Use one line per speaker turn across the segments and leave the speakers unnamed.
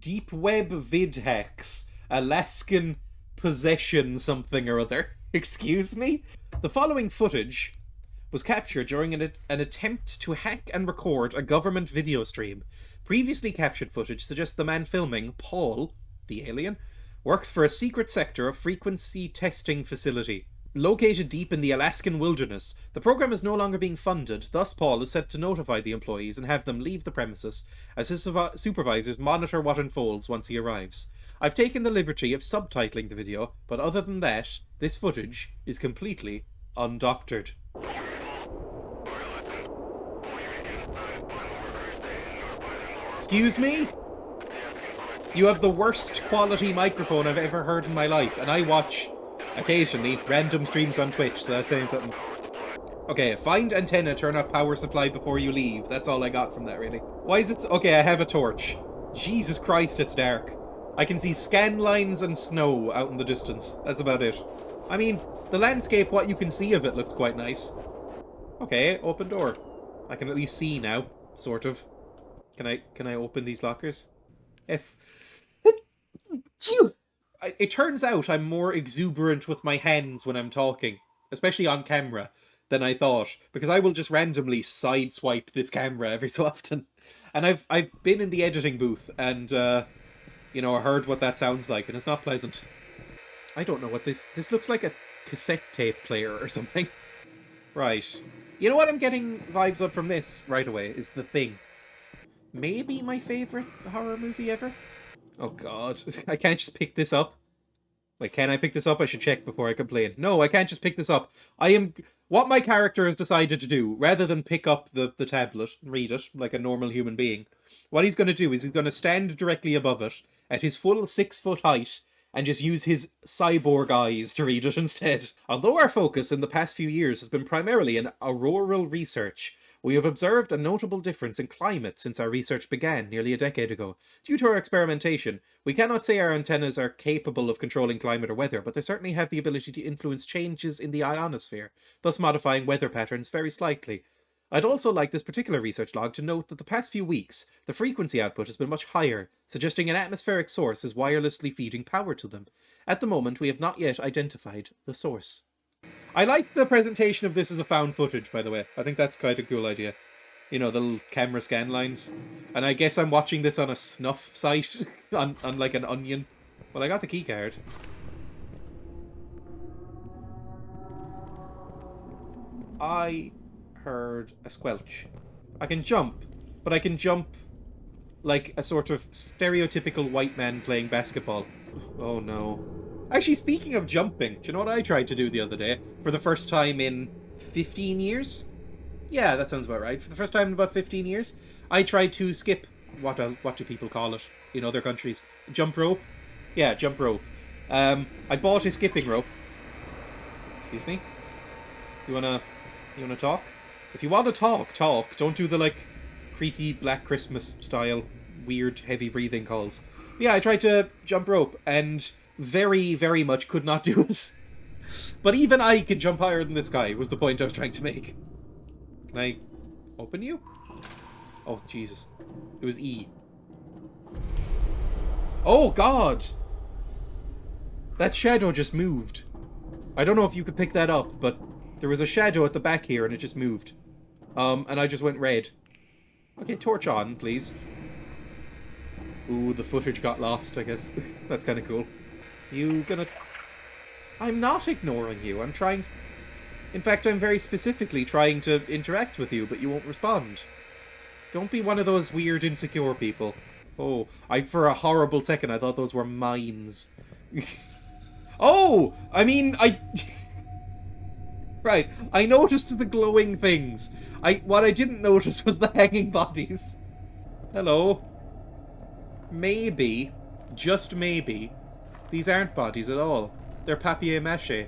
Deep Web Vid Hacks. Alaskan Possession something or other. Excuse me? The following footage was captured during an attempt to hack and record a government video stream. Previously captured footage suggests the man filming, Paul, the alien, works for a secret sector of frequency testing facility. Located deep in the Alaskan wilderness, the program is no longer being funded, thus Paul is set to notify the employees and have them leave the premises as his supervisors monitor what unfolds once he arrives. I've taken the liberty of subtitling the video, but other than that, this footage is completely undoctored. Excuse me? You have the worst quality microphone I've ever heard in my life, and I watch, occasionally, random streams on Twitch, so that's saying something. Okay, find antenna, turn off power supply before you leave. That's all I got from that, really. Why is it... Okay, I have a torch. Jesus Christ, it's dark. I can see scan lines and snow out in the distance. That's about it. I mean, the landscape, what you can see of it, looks quite nice. Okay, open door. I can at least see now, sort of. Can I open these lockers? It turns out I'm more exuberant with my hands when I'm talking, especially on camera, than I thought, because I will just randomly sideswipe this camera every so often. And I've been in the editing booth and you know, I heard what that sounds like, and it's not pleasant. I don't know what this looks like, a cassette tape player or something. Right. You know what I'm getting vibes of from this right away is The Thing. Maybe my favourite horror movie ever? Oh god, I can't just pick this up. Like, can I pick this up? I should check before I complain. No, I can't just pick this up. What my character has decided to do, rather than pick up the tablet and read it like a normal human being, what he's going to do is he's going to stand directly above it at his full 6-foot height and just use his cyborg eyes to read it instead. Although our focus in the past few years has been primarily in auroral research, we have observed a notable difference in climate since our research began nearly a decade ago. Due to our experimentation, we cannot say our antennas are capable of controlling climate or weather, but they certainly have the ability to influence changes in the ionosphere, thus modifying weather patterns very slightly. I'd also like this particular research log to note that the past few weeks, the frequency output has been much higher, suggesting an atmospheric source is wirelessly feeding power to them. At the moment, we have not yet identified the source. I like the presentation of this as a found footage, by the way. I think that's quite a cool idea. You know, the little camera scan lines. And I guess I'm watching this on a snuff site, on like an Onion. Well, I got the key card. I heard a squelch. I can jump, but I can jump like a sort of stereotypical white man playing basketball. Oh no. Actually, speaking of jumping, do you know what I tried to do the other day? For the first time in 15 years? Yeah, that sounds about right. For the first time in about 15 years, I tried to skip, what do people call it in other countries? Jump rope? Yeah, jump rope. I bought a skipping rope. Excuse me? You wanna talk? If you want to talk, talk. Don't do the, like, creepy Black Christmas style, weird, heavy breathing calls. Yeah, I tried to jump rope, and very, very much could not do it. But even I can jump higher than this guy, was the point I was trying to make. Can I open you? Oh, Jesus. It was E. Oh, God! That shadow just moved. I don't know if you could pick that up, but there was a shadow at the back here and it just moved. And I just went red. Okay, torch on, please. Ooh, the footage got lost, I guess. That's kind of cool. You gonna... I'm not ignoring you. I'm trying... In fact, I'm very specifically trying to interact with you, but you won't respond. Don't be one of those weird, insecure people. Oh, for a horrible second, I thought those were mines. Oh! I mean, Right, I noticed the glowing things. What I didn't notice was the hanging bodies. Hello. Maybe, just maybe, these aren't bodies at all. They're papier-mâché,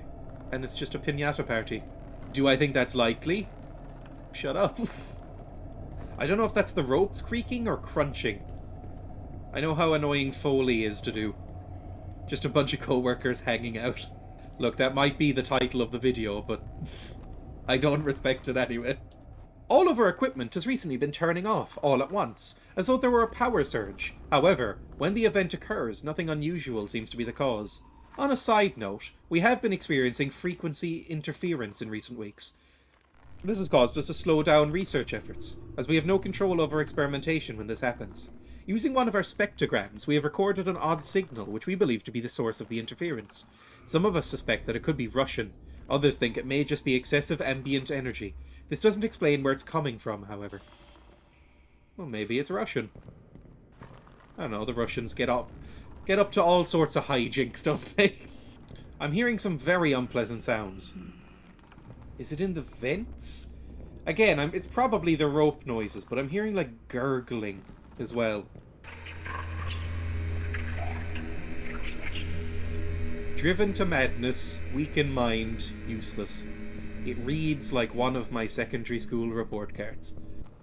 and it's just a piñata party. Do I think that's likely? Shut up. I don't know if that's the ropes creaking or crunching. I know how annoying Foley is to do. Just a bunch of co-workers hanging out. Look, that might be the title of the video, but I don't respect it anyway. All of our equipment has recently been turning off all at once, as though there were a power surge. However, when the event occurs, nothing unusual seems to be the cause. On a side note, we have been experiencing frequency interference in recent weeks. This has caused us to slow down research efforts, as we have no control over experimentation when this happens. Using one of our spectrograms, we have recorded an odd signal which we believe to be the source of the interference. Some of us suspect that it could be Russian. Others think it may just be excessive ambient energy. This doesn't explain where it's coming from, however. Well, maybe it's Russian. I don't know, the Russians get up to all sorts of hijinks, don't they? I'm hearing some very unpleasant sounds. Is it in the vents? Again, it's probably the rope noises, but I'm hearing like gurgling as well. Driven to madness, weak in mind, useless. It reads like one of my secondary school report cards.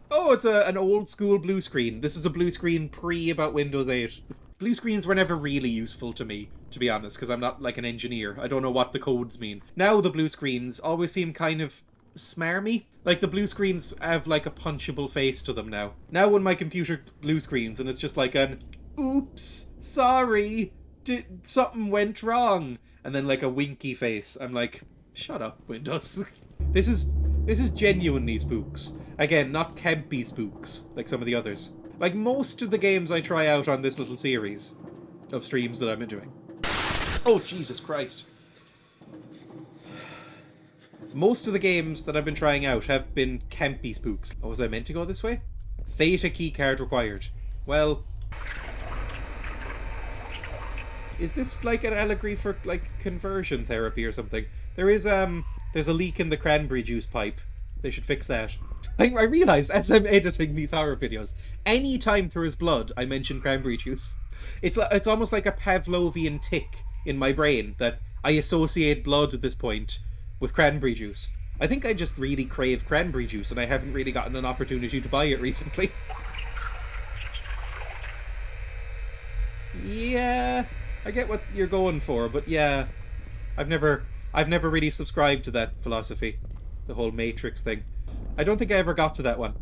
Oh, it's an old school blue screen. This is a blue screen about Windows 8. Blue screens were never really useful to me, to be honest, because I'm not like an engineer. I don't know what the codes mean. Now the blue screens always seem kind of smarmy. Like the blue screens have like a punchable face to them now. Now when my computer blue screens and it's just like an oops, sorry, something went wrong, and then like a winky face. I'm like, shut up, Windows. This is genuinely spooks. Again, not campy spooks like some of the others. Like most of the games I try out on this little series of streams that I've been doing. Oh, Jesus Christ. Most of the games that I've been trying out have been campy spooks. Oh, was I meant to go this way? Theta keycard required. Well, is this like an allegory for like conversion therapy or something? There's a leak in the cranberry juice pipe. They should fix that. I realised as I'm editing these horror videos, any time there is blood, I mention cranberry juice. It's almost like a Pavlovian tick in my brain that I associate blood at this point with cranberry juice. I think I just really crave cranberry juice and I haven't really gotten an opportunity to buy it recently. Yeah, I get what you're going for, but yeah, I've never really subscribed to that philosophy. The whole Matrix thing. I don't think I ever got to that one.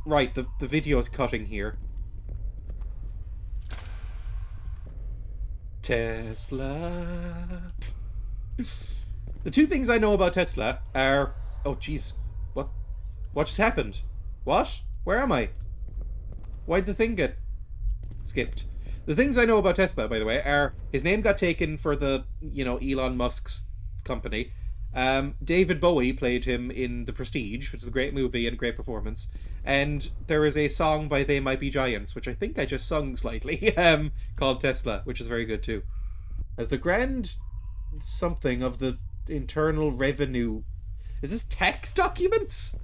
Right, the video's cutting here. Tesla. The two things I know about Tesla are... Oh, jeez. What just happened? What? Where am I? Why'd the thing get skipped? The things I know about Tesla, by the way, are his name got taken for the, Elon Musk's company. David Bowie played him in The Prestige, which is a great movie and a great performance. And there is a song by They Might Be Giants, which I think I just sung slightly, called Tesla, which is very good too. As the grand something of the Internal Revenue... Is this tax documents?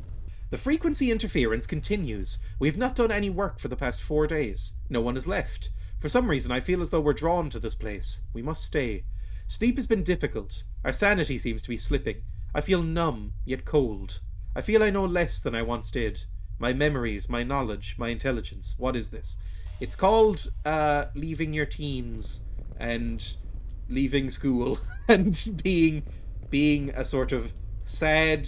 The frequency interference continues. We've not done any work for the past 4 days. No one has left. For some reason, I feel as though we're drawn to this place. We must stay. Sleep has been difficult. Our sanity seems to be slipping. I feel numb, yet cold. I feel I know less than I once did. My memories, my knowledge, my intelligence. What is this? It's called, leaving your teens and leaving school and being a sort of sad,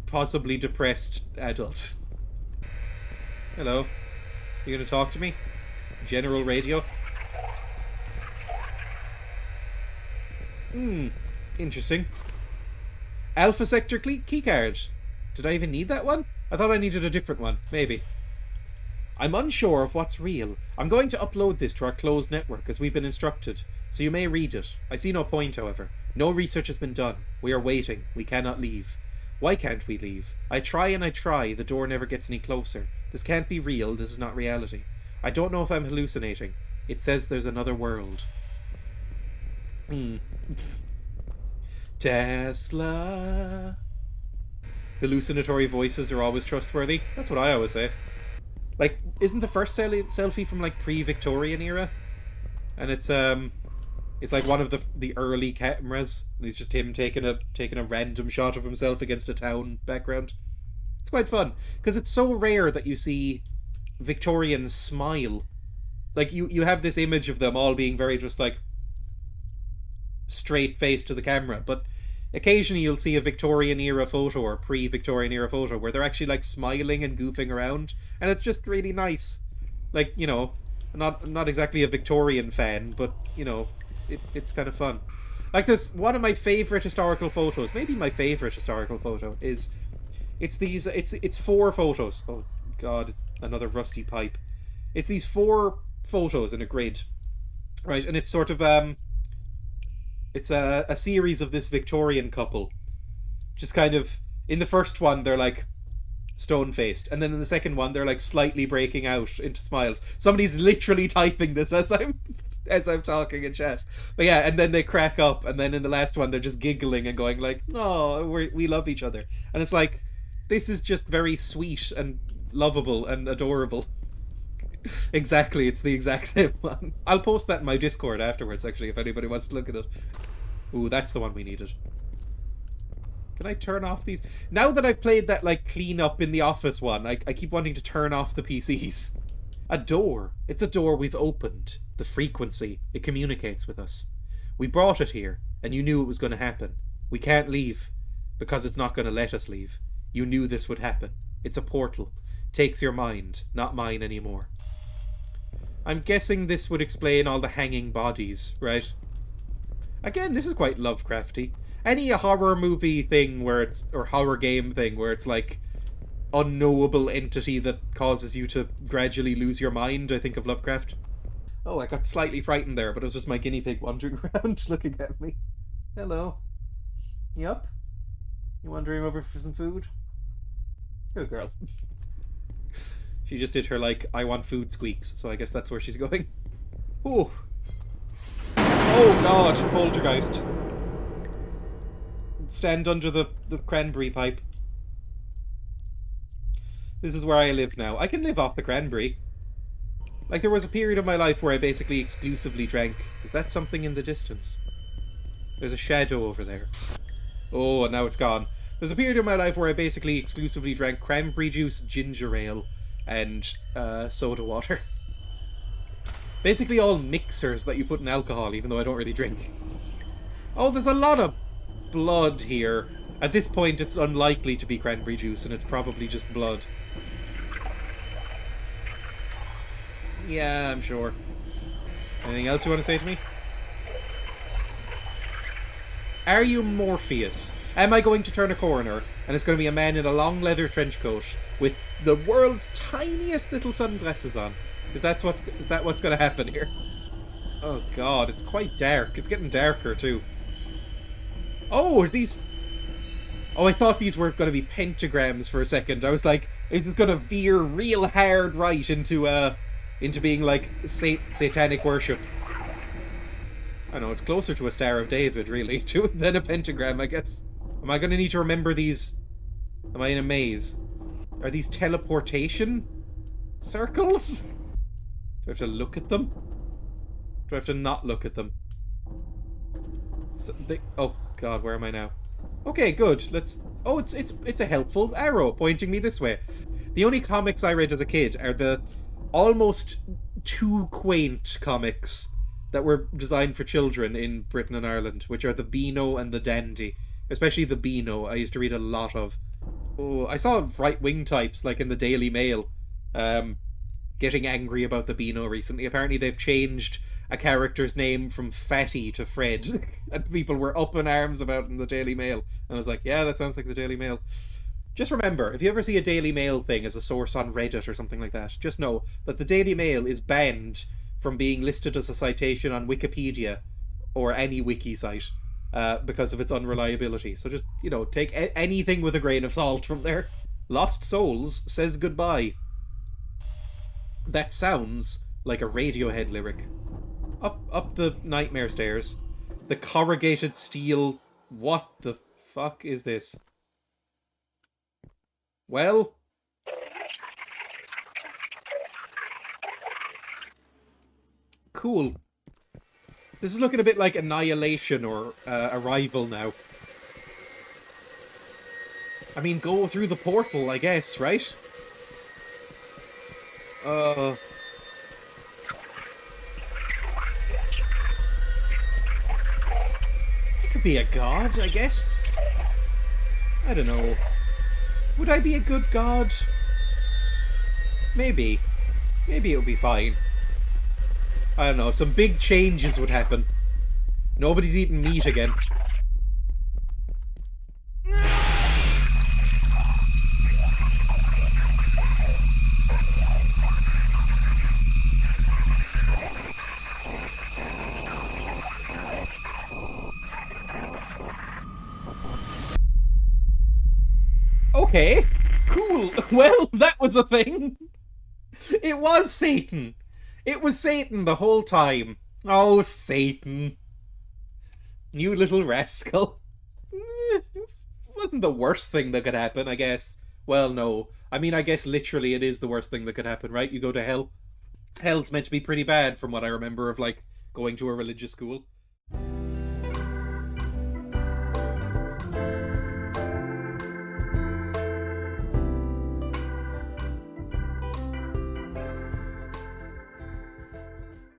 possibly depressed adult. Hello. You gonna talk to me? General radio? Interesting. Alpha Sector keycard. Did I even need that one? I thought I needed a different one. Maybe. I'm unsure of what's real. I'm going to upload this to our closed network as we've been instructed, so you may read it. I see no point, however. No research has been done. We are waiting. We cannot leave. Why can't we leave? I try and I try. The door never gets any closer. This can't be real. This is not reality. I don't know if I'm hallucinating. It says there's another world. Tesla. Hallucinatory voices are always trustworthy. That's what I always say. Like, isn't the first selfie from like pre-Victorian era? And it's like one of the early cameras. And it's just him taking a random shot of himself against a town background. It's quite fun because it's so rare that you see Victorians smile. Like you have this image of them all being very just like straight face to the camera, but occasionally you'll see a Victorian era photo or pre-Victorian era photo where they're actually like smiling and goofing around, and it's just really nice. Like, you know, not exactly a Victorian fan, but you know, it's kind of fun. Like this, one of my favorite historical photos, maybe my favorite historical photo, is it's four photos. Oh God, it's another rusty pipe. It's these four photos in a grid, right? And it's sort of it's a series of this Victorian couple. Just kind of in the first one they're like stone faced, and then in the second one they're like slightly breaking out into smiles. Somebody's literally typing this as I'm talking in chat. But yeah, and then they crack up, and then in the last one they're just giggling and going like, "Oh, we love each other," and it's like, this is just very sweet and lovable and adorable. Exactly, it's the exact same one. I'll post that in my Discord afterwards, actually, if anybody wants to look at it. Ooh, that's the one we needed. Can I turn off these? Now that I've played that, like, clean up in the office one, I keep wanting to turn off the PCs. A door. It's a door we've opened. The frequency. It communicates with us. We brought it here, and you knew it was going to happen. We can't leave, because it's not going to let us leave. You knew this would happen. It's a portal. Takes your mind, not mine anymore. I'm guessing this would explain all the hanging bodies, right? Again, this is quite Lovecrafty. Any horror movie thing where it's, or horror game thing where it's like unknowable entity that causes you to gradually lose your mind, I think of Lovecraft. Oh, I got slightly frightened there, but it was just my guinea pig wandering around looking at me. Hello. You up? You wandering over for some food? Good girl. She just did her, like, I want food squeaks, so I guess that's where she's going. Oh. Oh god, poltergeist. Stand under the cranberry pipe. This is where I live now. I can live off the cranberry. Like, there was a period of my life where I basically exclusively drank. Is that something in the distance? There's a shadow over there. Oh, and now it's gone. There's a period of my life where I basically exclusively drank cranberry juice, ginger ale, and soda water. Basically all mixers that you put in alcohol, even though I don't really drink. Oh, there's a lot of blood here. At this point, it's unlikely to be cranberry juice, and it's probably just blood. Yeah, I'm sure. Anything else you want to say to me? Are you Morpheus? Am I going to turn a corner, and it's going to be a man in a long leather trench coat with the world's tiniest little sunglasses on? Is that what's going to happen here? Oh god, it's quite dark. It's getting darker too. Oh, are these... Oh, I thought these were going to be pentagrams for a second. I was like, is this going to veer real hard right into being like satanic worship? I know, it's closer to a Star of David, really, than a pentagram, I guess. Am I going to need to remember these? Am I in a maze? Are these teleportation circles? Do I have to look at them? Do I have to not look at them? So oh god, where am I now? Okay, good. Let's... Oh, it's a helpful arrow pointing me this way. The only comics I read as a kid are the almost too quaint comics that were designed for children in Britain and Ireland, which are the Beano and the Dandy. Especially the Beano, I used to read a lot of. Oh, I saw right-wing types, like in the Daily Mail, getting angry about the Beano recently. Apparently they've changed a character's name from Fatty to Fred. And people were up in arms about it in the Daily Mail. And I was like, yeah, that sounds like the Daily Mail. Just remember, if you ever see a Daily Mail thing as a source on Reddit or something like that, just know that the Daily Mail is banned from being listed as a citation on Wikipedia or any wiki site because of its unreliability. So just, you know, take anything with a grain of salt from there. Lost Souls says goodbye. That sounds like a Radiohead lyric. Up the nightmare stairs. The corrugated steel... What the fuck is this? Well... Cool. This is looking a bit like Annihilation or Arrival now. I mean, go through the portal, I guess, right? I could could be a god, I guess. I don't know. Would I be a good god? Maybe. Maybe it would be fine. I don't know, some big changes would happen. Nobody's eating meat again. Okay, cool. Well, that was a thing. It was Satan. It was Satan the whole time. Oh, Satan. You little rascal. Wasn't the worst thing that could happen, I guess. Well, no. I mean, I guess literally it is the worst thing that could happen, right? You go to hell. Hell's meant to be pretty bad from what I remember of, like, going to a religious school.